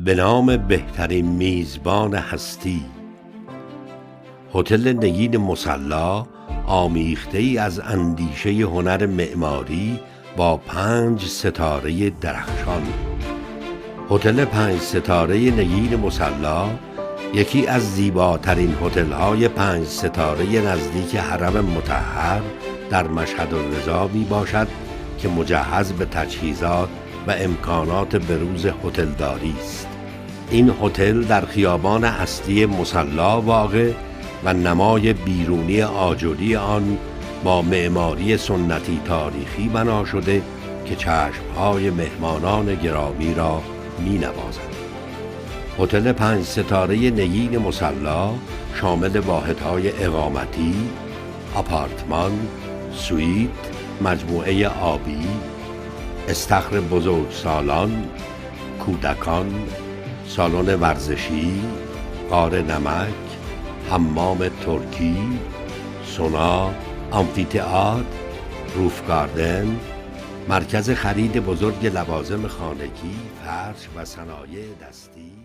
به نام بهترین میزبان هستی. هتل نگین مصلی آمیخته ای از اندیشه هنر معماری با 5 ستاره درخشان. هتل 5 ستاره نگین مصلی یکی از زیباترین هتل‌های 5 ستاره نزدیک حرم مطهر در مشهد الرضا می باشد که مجهز به تجهیزات و امکانات بروز هتلداری است. این هتل در خیابان اصلی مصلی واقع و نمای بیرونی آجری آن با معماری سنتی تاریخی بنا شده که چشم‌های مهمانان گرامی را می‌نوازد. هتل 5 ستاره نگین مصلی شامل واحدهای اقامتی، آپارتمان، سویت، مجموعه آبی، استخر بزرگسالان، کودکان، سالن ورزشی، غار نمک، حمام ترکی، سونا، آمفی‌تئاتر، روف گاردن، مرکز خرید بزرگ لوازم خانگی، فرش و صنایع دستی